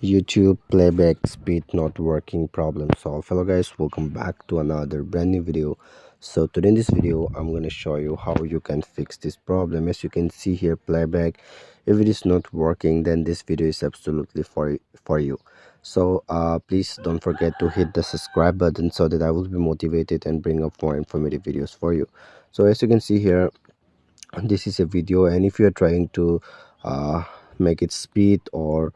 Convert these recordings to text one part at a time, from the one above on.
YouTube playback speed not working problem solved. Hello guys, welcome back to another brand new video. So today in this video I'm going to show you how you can fix this problem. As you can see here, playback, if it is not working, then this video is absolutely for you. So please don't forget to hit the subscribe button so that I will be motivated and bring up more informative videos for you. So as you can see here, this is a video, and if you're trying to uh, make it speed or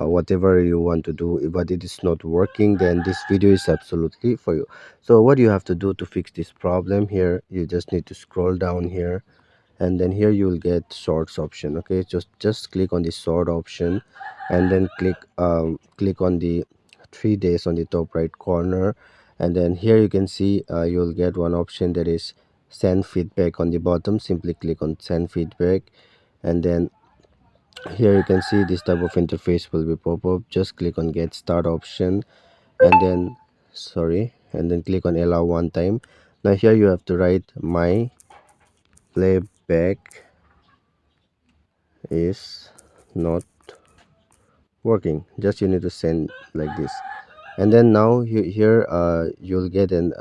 whatever you want to do, but it is not working, then this video is absolutely for you. So what you have to do to fix this problem here, you just need to scroll down here, and then here you will get shorts option. Okay, just click on the sort option, and then click on the 3 days on the top right corner, and then here you can see you'll get one option that is send feedback. On the bottom, simply click on send feedback, and then here you can see this type of interface will be pop up. Just click on get start option, and then and then click on allow one time. Now here you have to write my playback is not working. Just you need to send like this, and then now here you'll get an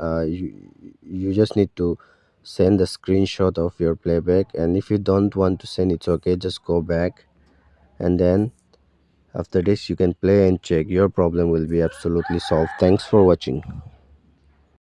you just need to send a screenshot of your playback. And if you don't want to send, it's okay, just go back, and then after this you can play and check. Your problem will be absolutely solved. Thanks for watching.